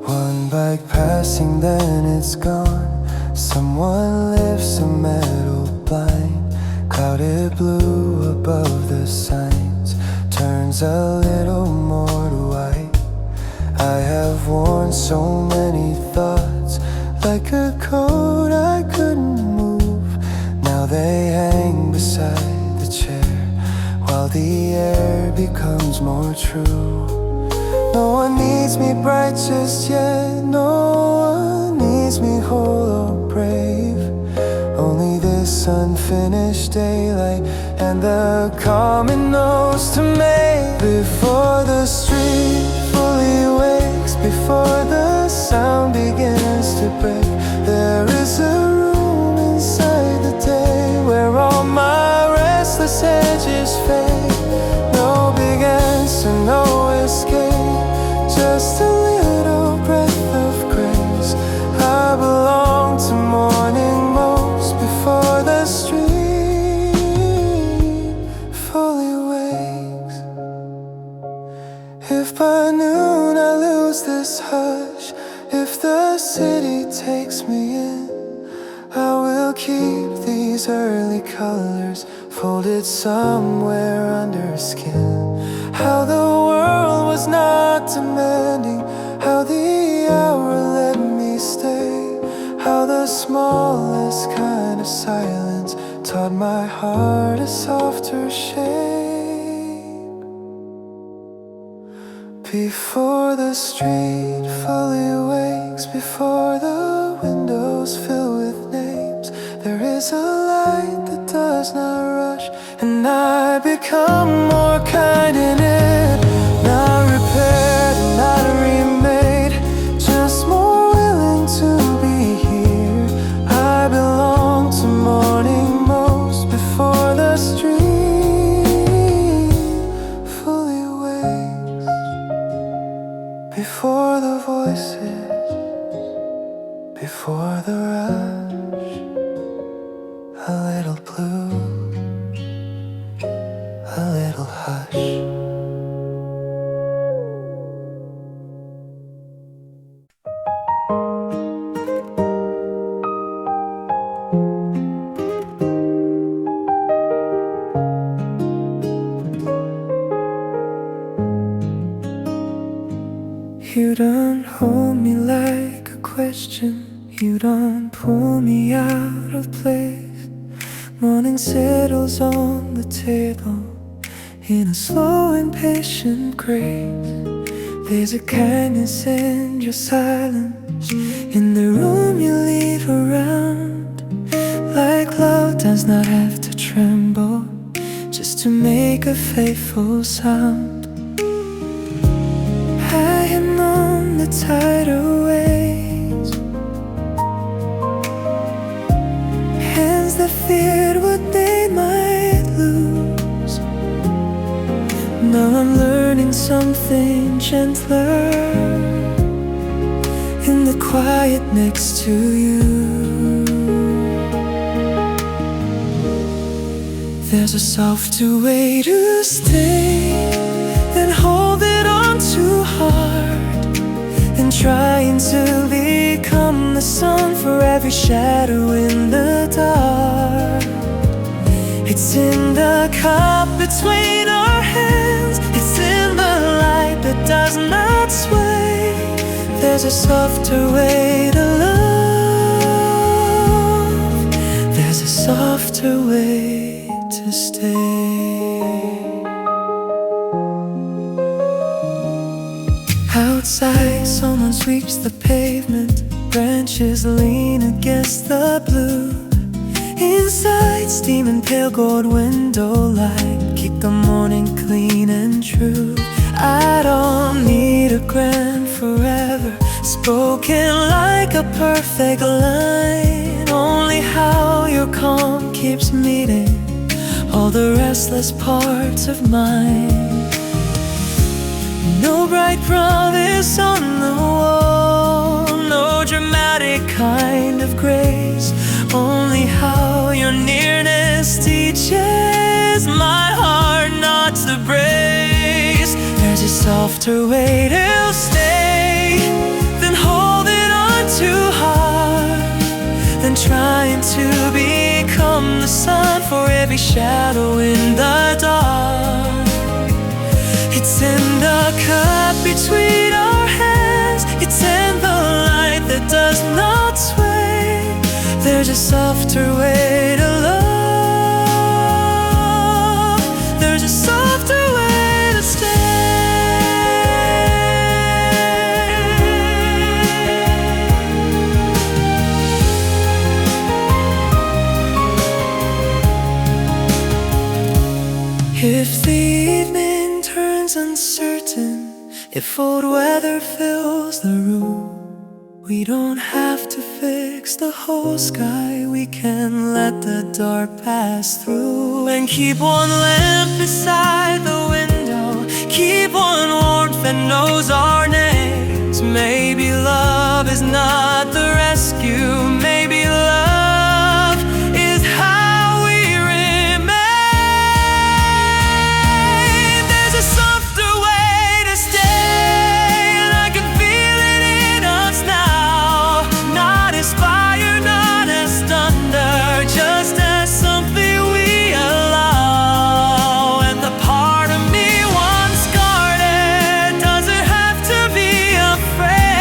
One bike passing, then it's gone. Someone lifts a metal blind, clouded blue above the signs, turns a little more to white. I have worn so many thoughts, like a coat I couldn't move. Now they hang beside the chair, while the air becomes more true. No one needs me bright just yet, no one needs me whole or brave. Only this unfinished daylight and the calm it knows to make. Before the street fully wakes, before the sound begins to break, there is a room inside the day where all my restless edges fade. No big answer, no escape, just a little breath of grace. I belong to morning most before the street fully wakes. If by noon I lose this hush, if the city takes me in, I will keep these early colors folded somewhere under skin. How the world was not demanding, how the hour let me stay, how the smallest kind of silence taught my heart a softer shape. Before the street fully wakes, before the windows fill with names, there is a light that does not rush, and I become more kind in it. Not repaired, not remade, just more willing to be here. I belong to morning most before the street fully wakes. Before the voices, before the rush, a little blue, a little hush. You don't hold me like a question, you don't pull me out of place. Morning settles on the table in a slow and patient grace. There's a kindness in your silence, in the room you leave around. Like love does not have to tremble just to make a faithful sound. I have known the tighter ways, hands that feared what they might lose. Now I'm learning something gentler in the quiet next to you. There's a softer way to stay than hold it on too hard, and trying to become the sun for every shadow in the dark. It's in the cup between our hands, it's in the light that does not sway. There's a softer way to love, there's a softer way to stay. Outside, someone sweeps the pavement, branches lean against the blue. Inside, steam and pale gold window light keep the morning clean and true. I don't need a grand forever spoken like a perfect line, only how your calm keeps meeting all the restless parts of mine. No bright promise on the wall, no dramatic kind of grace, only how your nearness teaches my heart not to brace. There's a softer way to stay than hold it on too hard, than from the sun, for every shadow in the dark. It's in the cup between our hands, it's in the light that does not sway. There's a softer way to love, there's a softer way to stay. If the evening turns uncertain, if old weather fills the room, we don't have to fix the whole sky, we can let the dark pass through. And keep one lamp beside the window, keep one warmth that knows our names. Maybe love is not the rescue, maybe love is how we remain. There's a softer way to stay, and I can feel it in us now. Not as fire, not as thunder, just as something we allow. And the part of me once guarded doesn't have to be afraid.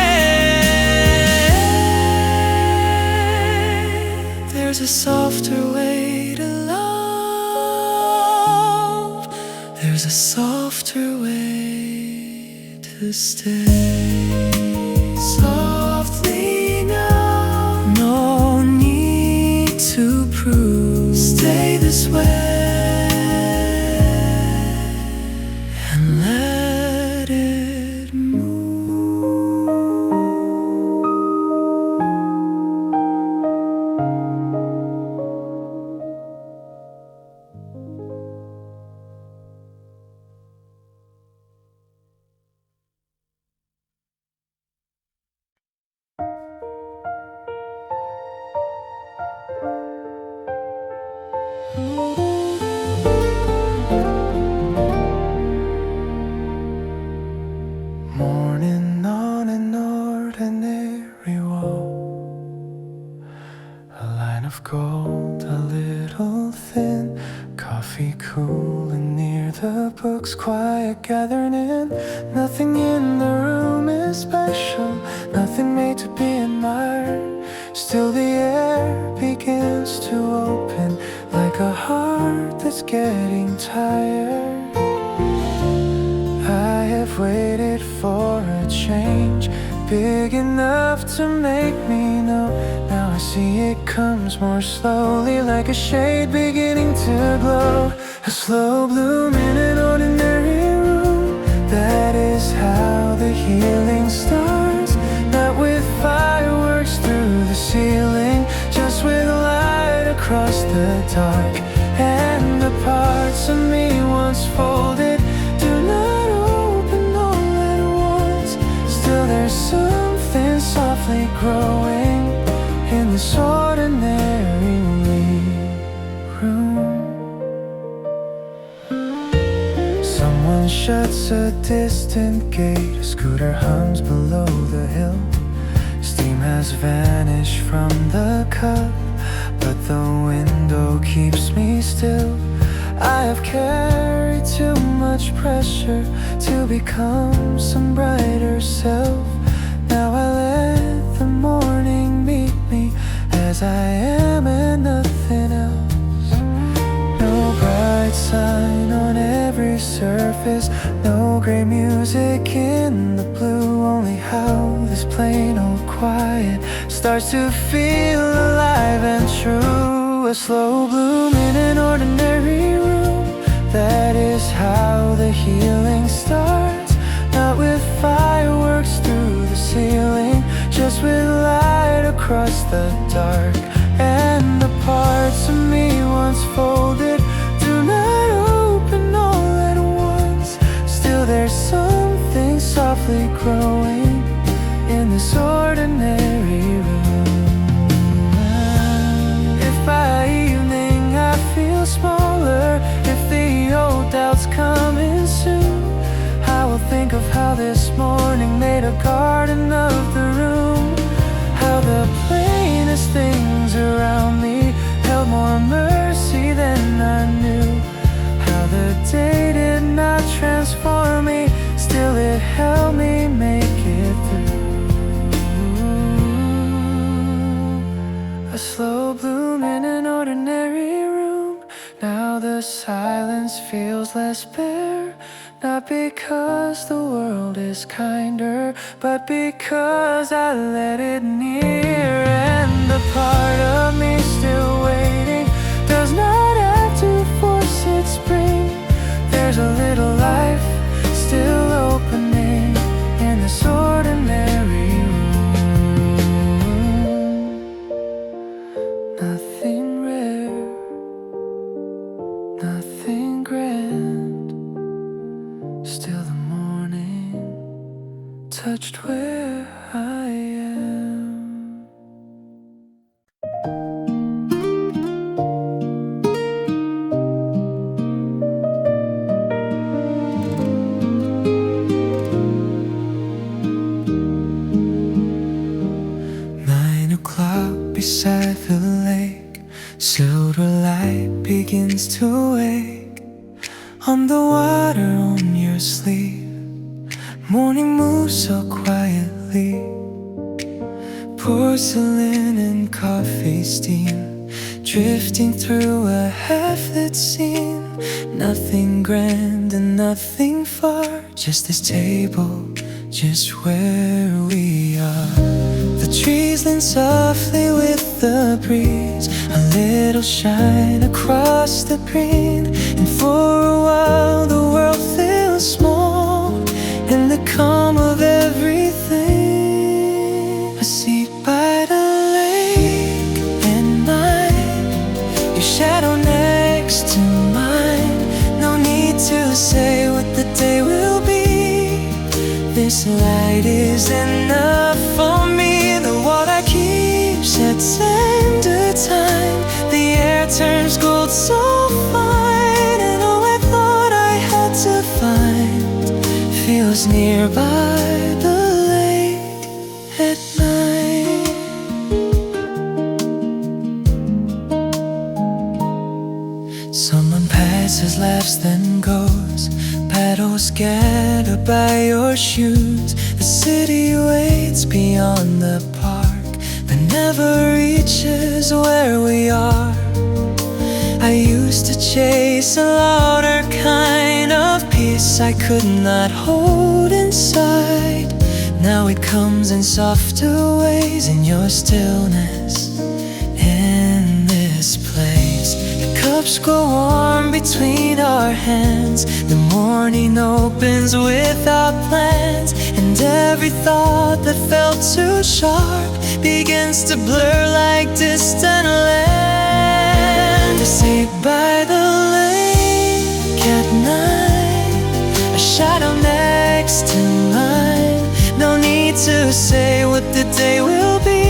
There's a softer way to love, there's a softer way to stay. Softly now, no need to prove. Stay this way and let it move. Morning on an ordinary wall, a line of gold, a little thin, coffee cooling near the books, quiet gathering in. Nothing in the room is special, nothing made to be admired. Still the air begins to open, like a heart that's getting tired. I have waited for a change big enough to make me know. Now I see it comes more slowly, like a shade beginning to glow. A slow bloom in an ordinary room, that is how the healing starts. Not with fireworks through the ceiling, just with light across the dark. And the parts of me once folded do not open all at once. Still there's something softly growing in this ordinary room. Someone shuts a distant gate, a scooter hums below the hill. Steam has vanished from the cup, but the window keeps me still. I have carried too much pressure to become some brighter self. Now I let the morning meet me as I am and nothing else. No bright sign on every surface, no gray music in the blue. Only how this plain old quiet starts to feel alive and true. A slow bloom in an ordinary room, that is how the healing starts. Not with fireworks through the ceiling, just with light across the dark. And the parts of me once folded do not open all at once. Still there's something softly growing in this ordinary room. If by evening I feel smaller, if the old doubts come in soon, I will think of how this morning made a garden of the room. How the plainest things around me held more mercy A slow bloom in an ordinary room. Now the silence feels less bare. Not because the world is kinder, but because I let it near. And the part of me still waiting does not have to force its spring. There's a little life still opening in this ordinary room. Nothing rare, nothing grand. Still the morning touched where I am. Beside the lake, silver light begins to wake on the water on your sleeve. Morning moves so quietly, porcelain and coffee steam drifting through a half-lit scene. Nothing grand and nothing far, just this table, just where we are. The trees lean softly with the breeze, a little shine across the green. And for a while the world feels small in the calm of everything. A seat by the lake at night, your shadow next to mine. No need to say what the day will be. This light is enough for me. The water keeps at tender time. The air turns gold so fine. And all I thought I had to find feels nearby the lake at night. Someone passes, laughs, then goes. Paddles gather by your shoes. The city waits beyond the park, but never reaches where we are. I used to chase a louder kind of peace I could not hold inside. Now it comes in softer ways in your stillness. In this place, the cups grow warm between our hands. The morning opens without plans, and every thought that felt too sharp begins to blur like distant land. I sit by the lake at night, a shadow next to mine. No need to say what the day will be.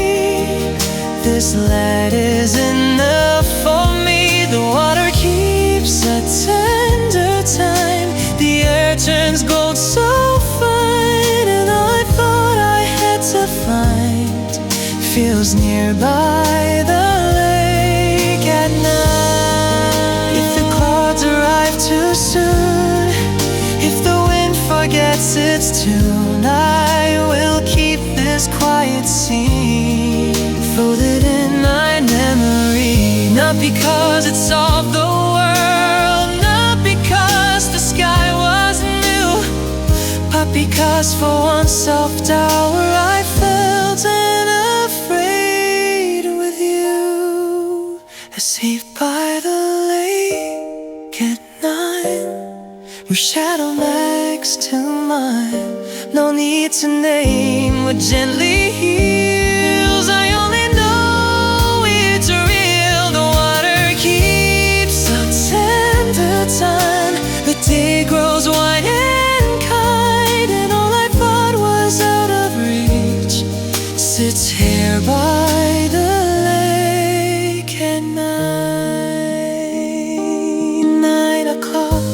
This light is enough for me. The water keeps a tender time. The air turns gold so fine. And all I thought I had to find feels nearby the lake at night. If the clouds arrive too soon, if the wind forgets its tune, I will keep this quiet scene folded in my memory. Not because it solved the world, not because the sky was new, but because for one self-doubt I felt unafraid with you. I sit by the lake at night, your shadow next to mine. No need to name what gently heals. I only know it's real. The water keeps a tender time. The day grows wide and kind, and all I thought was out of reach sits here by the lake at night. 9 o'clock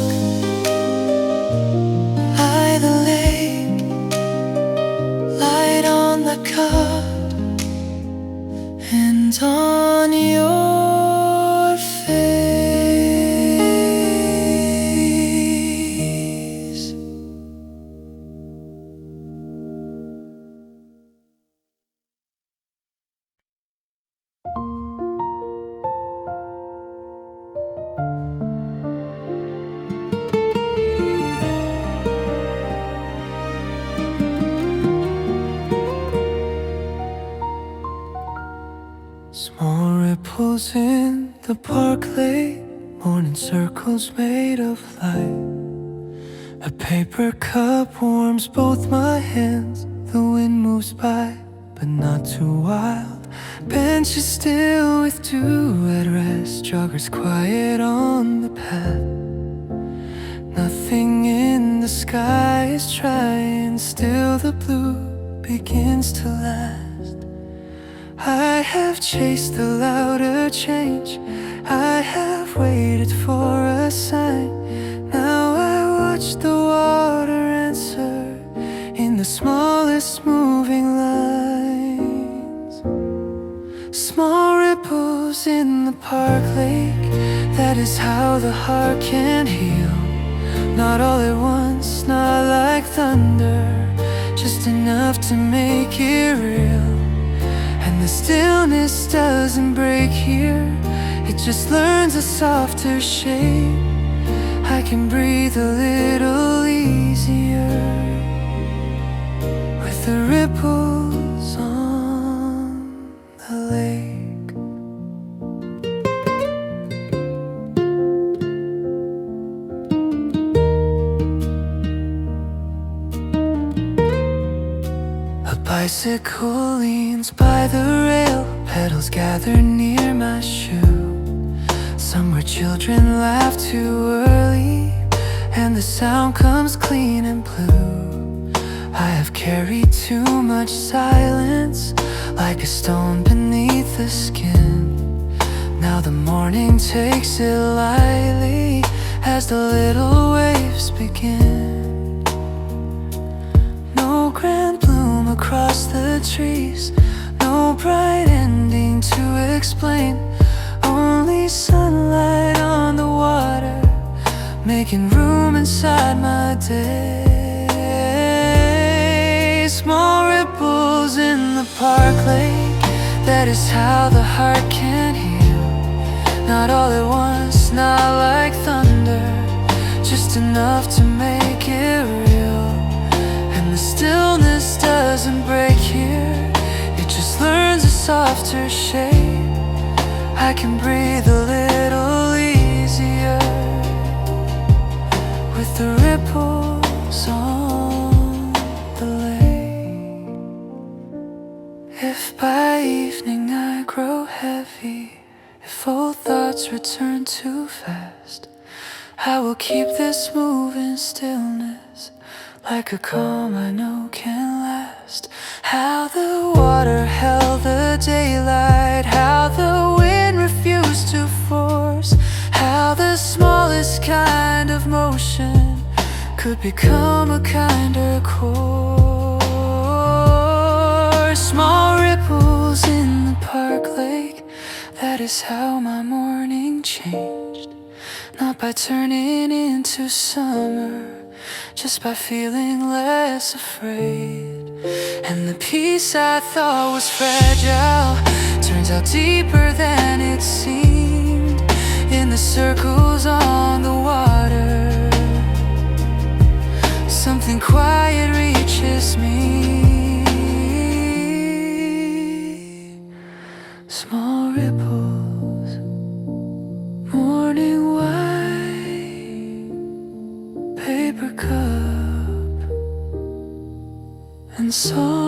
by the lake, light on the cup and on your face. Small ripples in the park late, morning circles made of light. A paper cup warms both my hands. The wind moves by, but not too wild. Bench is still with dew at rest. Joggers quiet on the path. Nothing in the sky is trying. Still the blue begins to last. I have chased the louder change. I have waited for a sign. Now I watch the water answer in the smallest moving lines. Small ripples in the park lake. That is how the heart can heal. Not all at once, not like thunder, just enough to make it real. And the stillness doesn't break here, it just learns a softer shape. I can breathe a little easier with the ripples on the lake. Bicycle leans by the rail, pedals gather near my shoe. Somewhere children laugh too early, and the sound comes clean and blue. I have carried too much silence, like a stone beneath the skin. Now the morning takes it lightly, as the little waves begin. No grand bloom across the trees, no bright ending to explain. Only sunlight on the water, making room inside my day. Small ripples in the park lake, that is how the heart can heal. Not all at once, not like thunder, just enough to make it real. And the stillness doesn't break here, it just learns a softer shape. I can breathe a little easier with the ripples on the lake. If by evening I grow heavy, if old thoughts return too fast, I will keep this moving stillness, like a calm I know can last. How the water held the daylight, how the wind refused to force, how the smallest kind of motion could become a kinder course. Small ripples in the park lake, that is how my morning changed. Not by turning into summer, just by feeling less afraid. And the peace I thought was fragile turns out deeper than it seemed. In the circles on the water, something quiet reaches me. Small ripples, morning white, paper cup and song.